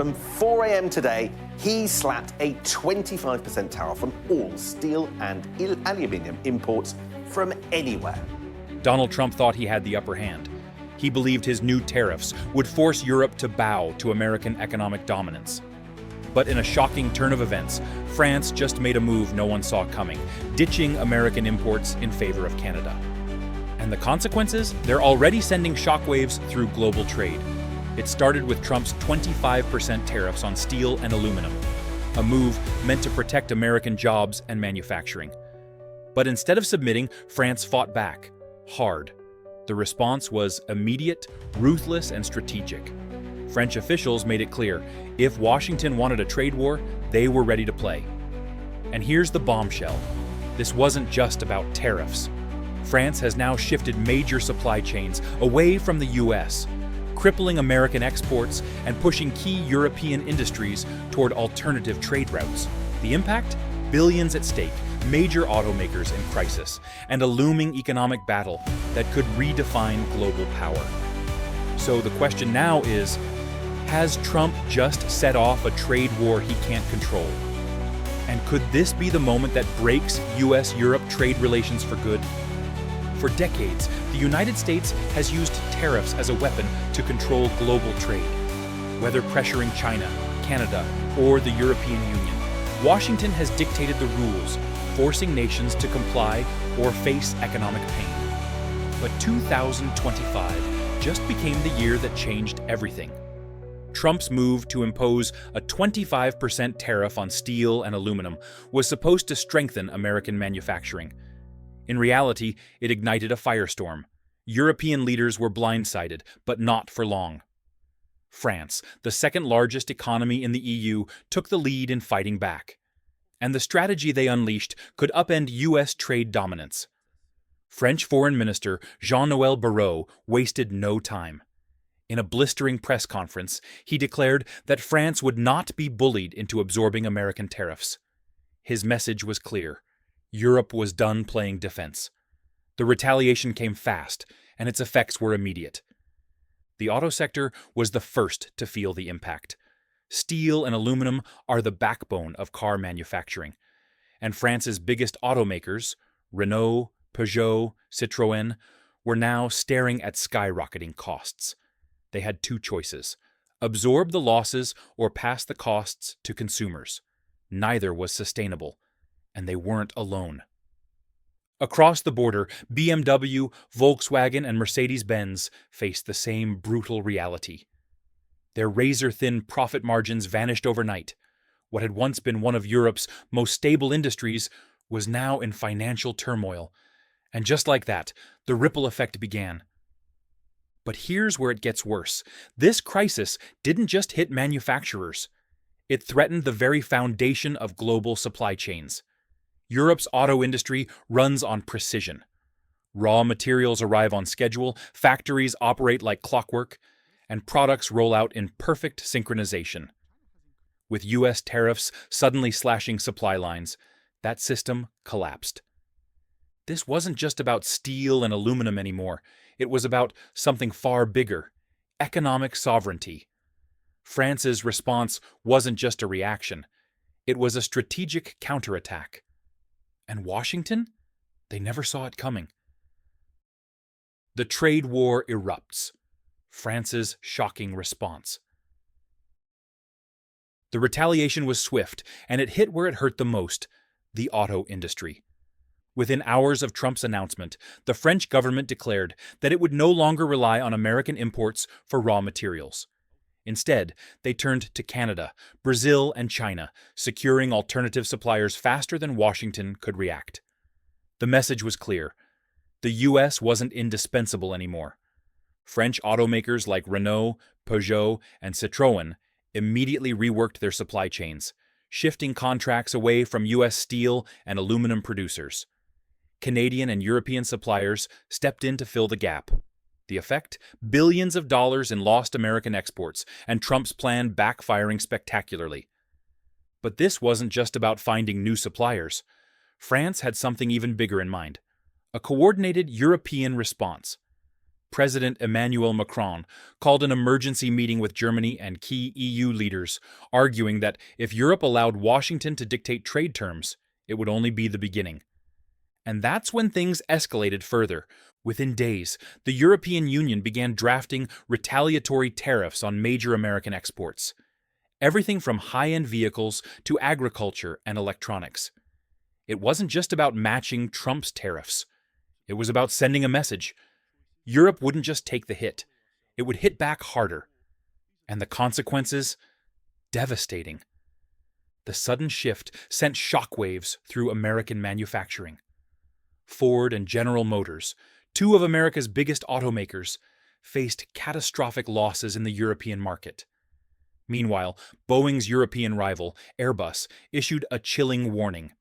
from 4 a.m. today, he slapped a 25% tariff on all steel and aluminium imports from anywhere. Donald Trump thought he had the upper hand. He believed his new tariffs would force Europe to bow to American economic dominance. But in a shocking turn of events, France just made a move no one saw coming, ditching American imports in favor of Canada. And the consequences? They're already sending shockwaves through global trade. It started with Trump's 25% tariffs on steel and aluminum, a move meant to protect American jobs and manufacturing. But instead of submitting, France fought back, hard. The response was immediate, ruthless, and strategic. French officials made it clear, if Washington wanted a trade war, they were ready to play. And here's the bombshell. This wasn't just about tariffs. France has now shifted major supply chains away from the U.S., crippling American exports and pushing key European industries toward alternative trade routes. The impact? Billions at stake, major automakers in crisis, and a looming economic battle that could redefine global power. So the question now is, has Trump just set off a trade war he can't control? And could this be the moment that breaks U.S. Europe trade relations for good? For decades, the United States has used tariffs as a weapon to control global trade. Whether pressuring China, Canada, or the European Union, Washington has dictated the rules, forcing nations to comply or face economic pain. But 2025 just became the year that changed everything. Trump's move to impose a 25% tariff on steel and aluminum was supposed to strengthen American manufacturing. In reality, it ignited a firestorm. European leaders were blindsided, but not for long. France, the second largest economy in the EU, took the lead in fighting back. And the strategy they unleashed could upend U.S. trade dominance. French Foreign Minister Jean-Noël Barrot wasted no time. In a blistering press conference, he declared that France would not be bullied into absorbing American tariffs. His message was clear. Europe was done playing defense. The retaliation came fast, and its effects were immediate. The auto sector was the first to feel the impact. Steel and aluminum are the backbone of car manufacturing, and France's biggest automakers, Renault, Peugeot, Citroën, were now staring at skyrocketing costs. They had two choices: absorb the losses or pass the costs to consumers. Neither was sustainable, and they weren't alone. Across the border, BMW, Volkswagen, and Mercedes-Benz faced the same brutal reality. Their razor-thin profit margins vanished overnight. What had once been one of Europe's most stable industries was now in financial turmoil. And just like that, the ripple effect began. But here's where it gets worse. This crisis didn't just hit manufacturers. It threatened the very foundation of global supply chains. Europe's auto industry runs on precision. Raw materials arrive on schedule, factories operate like clockwork, and products roll out in perfect synchronization. With U.S. tariffs suddenly slashing supply lines, that system collapsed. This wasn't just about steel and aluminum anymore. It was about something far bigger: economic sovereignty. France's response wasn't just a reaction. It was a strategic counterattack. And Washington? They never saw it coming. The trade war erupts. France's shocking response. The retaliation was swift, and it hit where it hurt the most: the auto industry. Within hours of Trump's announcement, the French government declared that it would no longer rely on American imports for raw materials. Instead, they turned to Canada, Brazil, and China, securing alternative suppliers faster than Washington could react. The message was clear. The U.S. wasn't indispensable anymore. French automakers like Renault, Peugeot, and Citroën immediately reworked their supply chains, shifting contracts away from U.S. steel and aluminum producers. Canadian and European suppliers stepped in to fill the gap. The effect? Billions of dollars in lost American exports, and Trump's plan backfiring spectacularly. But this wasn't just about finding new suppliers. France had something even bigger in mind: a coordinated European response. President Emmanuel Macron called an emergency meeting with Germany and key EU leaders, arguing that if Europe allowed Washington to dictate trade terms, it would only be the beginning. And that's when things escalated further. Within days, the European Union began drafting retaliatory tariffs on major American exports. Everything from high-end vehicles to agriculture and electronics. It wasn't just about matching Trump's tariffs. It was about sending a message. Europe wouldn't just take the hit. It would hit back harder. And the consequences? Devastating. The sudden shift sent shockwaves through American manufacturing. Ford and General Motors, two of America's biggest automakers, faced catastrophic losses in the European market. Meanwhile, Boeing's European rival, Airbus, issued a chilling warning.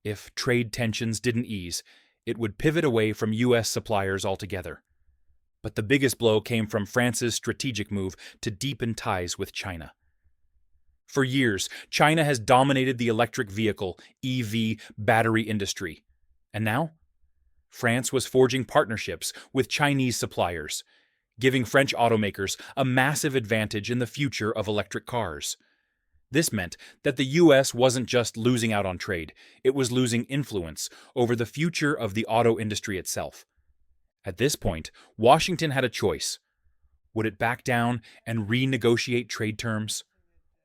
If trade tensions didn't ease, it would pivot away from U.S. suppliers altogether. But the biggest blow came from France's strategic move to deepen ties with China. For years, China has dominated the electric vehicle, EV, battery industry. And now? France was forging partnerships with Chinese suppliers, giving French automakers a massive advantage in the future of electric cars. This meant that the U.S. wasn't just losing out on trade, it was losing influence over the future of the auto industry itself. At this point, Washington had a choice. Would it back down and renegotiate trade terms?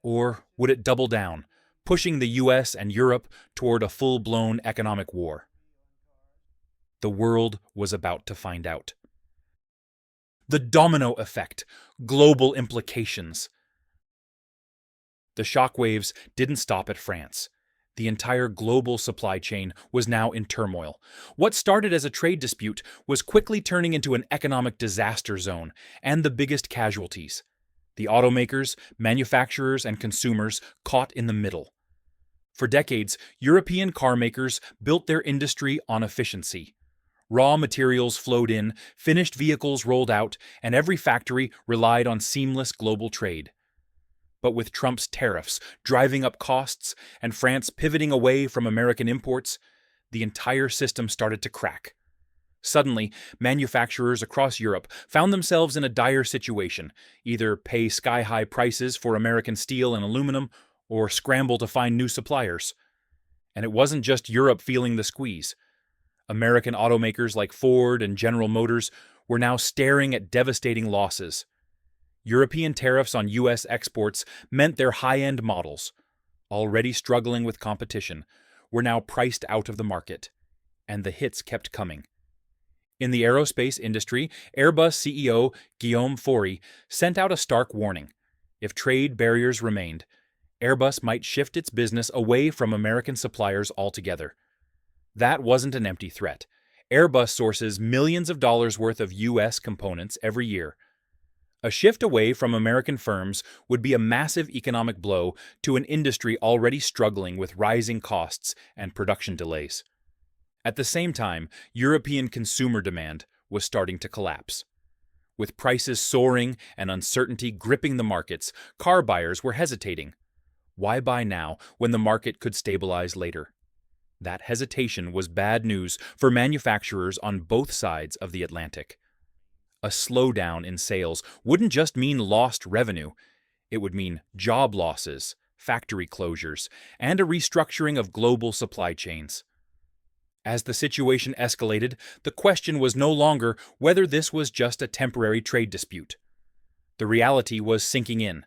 Or would it double down, pushing the U.S. and Europe toward a full-blown economic war? The world was about to find out. The domino effect, global implications. The shockwaves didn't stop at France. The entire global supply chain was now in turmoil. What started as a trade dispute was quickly turning into an economic disaster zone, and the biggest casualties: the automakers, manufacturers, and consumers caught in the middle. For decades, European car makers built their industry on efficiency. Raw materials flowed in, finished vehicles rolled out, and every factory relied on seamless global trade. But with Trump's tariffs driving up costs and France pivoting away from American imports, the entire system started to crack. Suddenly, manufacturers across Europe found themselves in a dire situation: either pay sky-high prices for American steel and aluminum, or scramble to find new suppliers. And it wasn't just Europe feeling the squeeze. American automakers like Ford and General Motors were now staring at devastating losses. European tariffs on U.S. exports meant their high-end models, already struggling with competition, were now priced out of the market, and the hits kept coming. In the aerospace industry, Airbus CEO Guillaume Faury sent out a stark warning. If trade barriers remained, Airbus might shift its business away from American suppliers altogether. That wasn't an empty threat. Airbus sources millions of dollars worth of U.S. components every year. A shift away from American firms would be a massive economic blow to an industry already struggling with rising costs and production delays. At the same time, European consumer demand was starting to collapse. With prices soaring and uncertainty gripping the markets, car buyers were hesitating. Why buy now when the market could stabilize later? That hesitation was bad news for manufacturers on both sides of the Atlantic. A slowdown in sales wouldn't just mean lost revenue, it would mean job losses, factory closures, and a restructuring of global supply chains. As the situation escalated, the question was no longer whether this was just a temporary trade dispute. The reality was sinking in.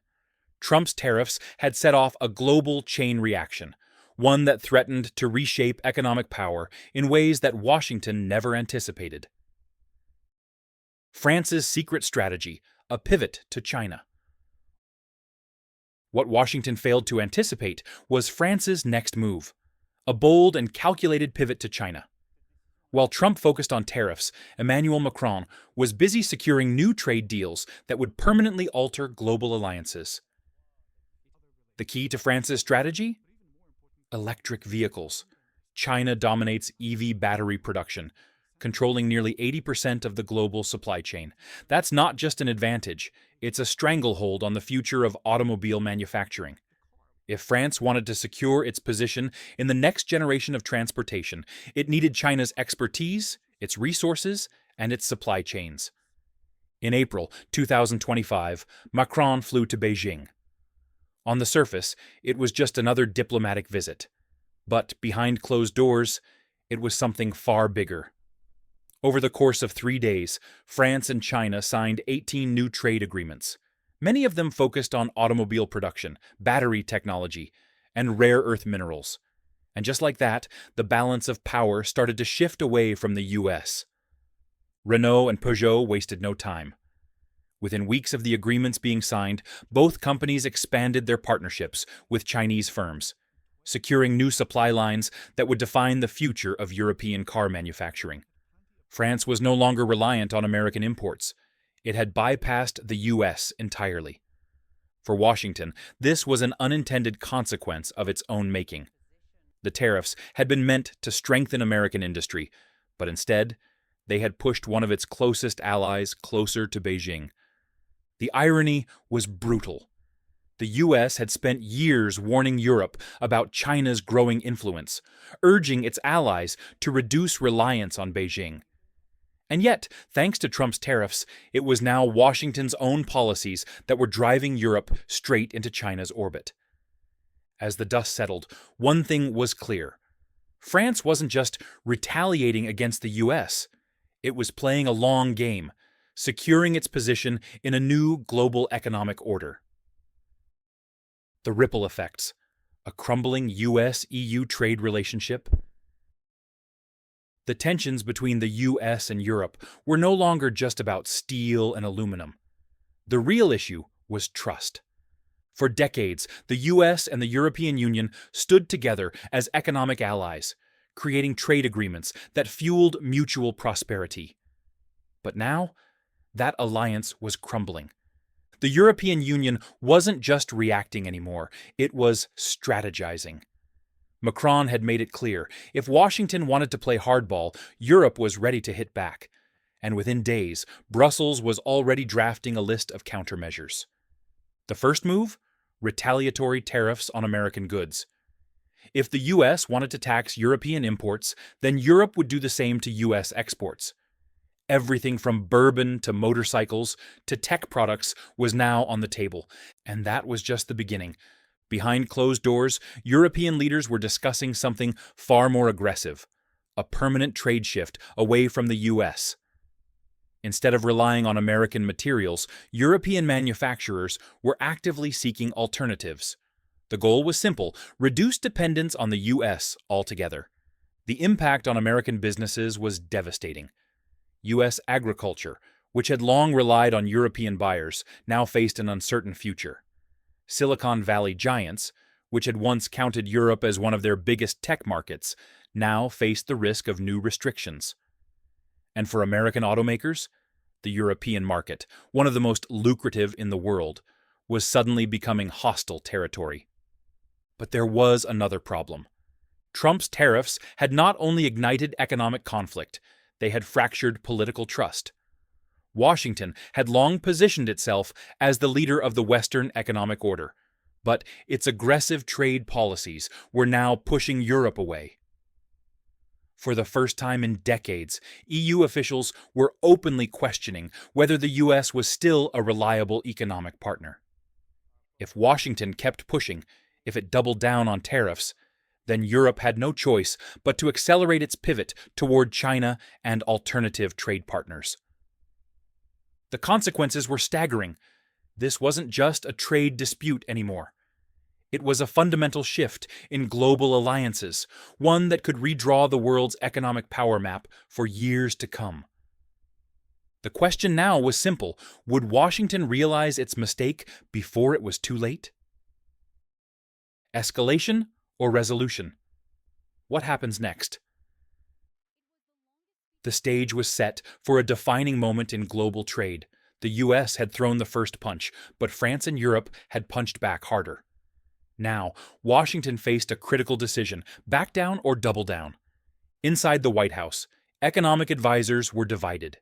Trump's tariffs had set off a global chain reaction, one that threatened to reshape economic power in ways that Washington never anticipated. France's secret strategy, a pivot to China. What Washington failed to anticipate was France's next move, a bold and calculated pivot to China. While Trump focused on tariffs, Emmanuel Macron was busy securing new trade deals that would permanently alter global alliances. The key to France's strategy? Electric vehicles. China dominates EV battery production, controlling nearly 80% of the global supply chain. That's not just an advantage, it's a stranglehold on the future of automobile manufacturing. If France wanted to secure its position in the next generation of transportation, it needed China's expertise, its resources, and its supply chains. In April 2025, Macron flew to Beijing. On the surface, it was just another diplomatic visit. But behind closed doors, it was something far bigger. Over the course of 3 days, France and China signed 18 new trade agreements. Many of them focused on automobile production, battery technology, and rare earth minerals. And just like that, the balance of power started to shift away from the U.S. Renault and Peugeot wasted no time. Within weeks of the agreements being signed, both companies expanded their partnerships with Chinese firms, securing new supply lines that would define the future of European car manufacturing. France was no longer reliant on American imports. It had bypassed the U.S. entirely. For Washington, this was an unintended consequence of its own making. The tariffs had been meant to strengthen American industry, but instead, they had pushed one of its closest allies closer to Beijing. The irony was brutal. The U.S. had spent years warning Europe about China's growing influence, urging its allies to reduce reliance on Beijing. And yet, thanks to Trump's tariffs, it was now Washington's own policies that were driving Europe straight into China's orbit. As the dust settled, one thing was clear. France wasn't just retaliating against the U.S., it was playing a long game, securing its position in a new global economic order. The ripple effects, a crumbling U.S.-EU trade relationship. The tensions between the U.S. and Europe were no longer just about steel and aluminum. The real issue was trust. For decades, the U.S. and the European Union stood together as economic allies, creating trade agreements that fueled mutual prosperity. But now, that alliance was crumbling. The European Union wasn't just reacting anymore, it was strategizing. Macron had made it clear, if Washington wanted to play hardball, Europe was ready to hit back. And within days, Brussels was already drafting a list of countermeasures. The first move? Retaliatory tariffs on American goods. If the U.S. wanted to tax European imports, then Europe would do the same to U.S. exports. Everything from bourbon to motorcycles to tech products was now on the table, and that was just the beginning. Behind closed doors, European leaders were discussing something far more aggressive, a permanent trade shift away from the U.S. Instead of relying on American materials, European manufacturers were actively seeking alternatives. The goal was simple: reduce dependence on the U.S. altogether. The impact on American businesses was devastating. U.S. agriculture, which had long relied on European buyers, now faced an uncertain future. Silicon Valley giants, which had once counted Europe as one of their biggest tech markets, now faced the risk of new restrictions. And for American automakers, the European market, one of the most lucrative in the world, was suddenly becoming hostile territory. But there was another problem. Trump's tariffs had not only ignited economic conflict, they had fractured political trust. Washington had long positioned itself as the leader of the Western economic order, but its aggressive trade policies were now pushing Europe away. For the first time in decades, EU officials were openly questioning whether the U.S. was still a reliable economic partner. If Washington kept pushing, if it doubled down on tariffs, then Europe had no choice but to accelerate its pivot toward China and alternative trade partners. The consequences were staggering. This wasn't just a trade dispute anymore. It was a fundamental shift in global alliances, one that could redraw the world's economic power map for years to come. The question now was simple: would Washington realize its mistake before it was too late? Escalation or resolution? What happens next? The stage was set for a defining moment in global trade. The U.S. had thrown the first punch, but France and Europe had punched back harder. Now, Washington faced a critical decision: back down or double down. Inside the White House, economic advisors were divided.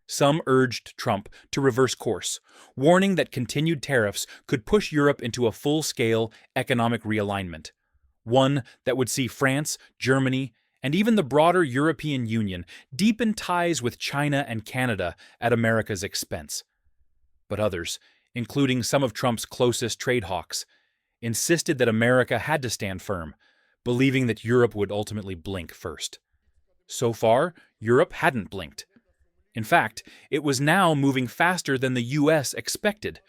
Some urged Trump to reverse course, warning that continued tariffs could push Europe into a full-scale economic realignment, one that would see France, Germany, and even the broader European Union deepened ties with China and Canada at America's expense. But others, including some of Trump's closest trade hawks, insisted that America had to stand firm, believing that Europe would ultimately blink first. So far, Europe hadn't blinked. In fact, it was now moving faster than the U.S. expected.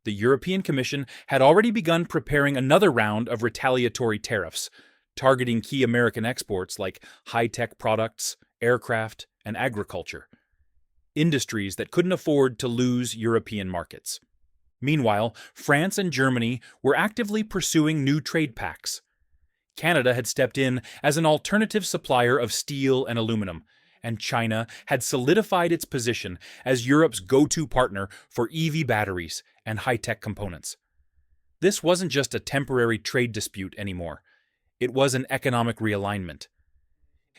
The European Commission had already begun preparing another round of retaliatory tariffs, targeting key American exports like high-tech products, aircraft, and agriculture, industries that couldn't afford to lose European markets. Meanwhile, France and Germany were actively pursuing new trade pacts. Canada had stepped in as an alternative supplier of steel and aluminum, and China had solidified its position as Europe's go-to partner for EV batteries and high-tech components. This wasn't just a temporary trade dispute anymore. It was an economic realignment.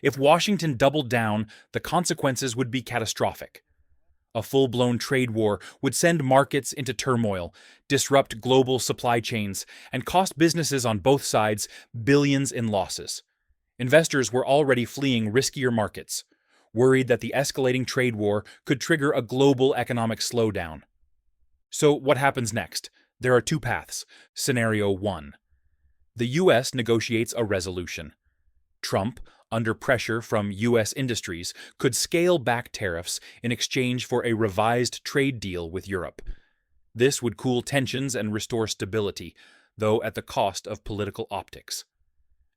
If Washington doubled down, the consequences would be catastrophic. A full-blown trade war would send markets into turmoil, disrupt global supply chains, and cost businesses on both sides billions in losses. Investors were already fleeing riskier markets, worried that the escalating trade war could trigger a global economic slowdown. So what happens next? There are two paths. Scenario 1. The U.S. negotiates a resolution. Trump, under pressure from U.S. industries, could scale back tariffs in exchange for a revised trade deal with Europe. This would cool tensions and restore stability, though at the cost of political optics.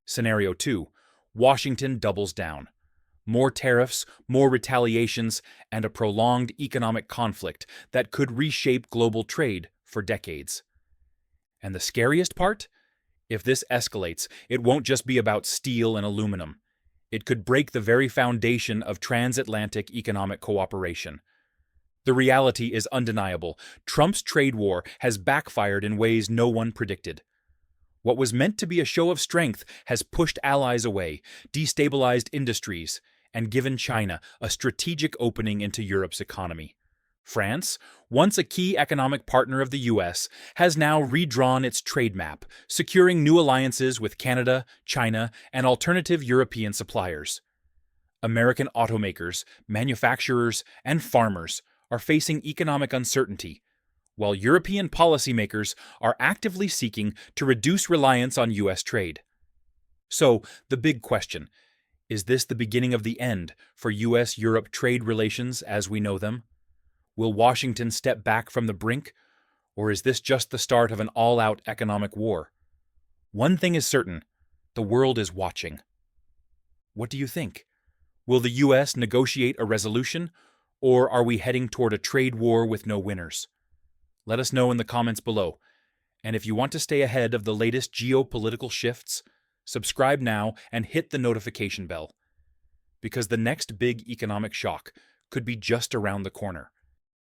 Scenario 2. Washington doubles down. More tariffs, more retaliations, and a prolonged economic conflict that could reshape global trade for decades. And the scariest part? If this escalates, it won't just be about steel and aluminum. It could break the very foundation of transatlantic economic cooperation. The reality is undeniable. Trump's trade war has backfired in ways no one predicted. What was meant to be a show of strength has pushed allies away, destabilized industries, and given China a strategic opening into Europe's economy. France, once a key economic partner of the U.S., has now redrawn its trade map, securing new alliances with Canada, China, and alternative European suppliers. American automakers, manufacturers, and farmers are facing economic uncertainty, while European policymakers are actively seeking to reduce reliance on U.S. trade. So, the big question: is this the beginning of the end for U.S.-Europe trade relations as we know them? Will Washington step back from the brink, or is this just the start of an all-out economic war? One thing is certain: the world is watching. What do you think? Will the U.S. negotiate a resolution, or are we heading toward a trade war with no winners? Let us know in the comments below. And if you want to stay ahead of the latest geopolitical shifts, subscribe now and hit the notification bell, because the next big economic shock could be just around the corner.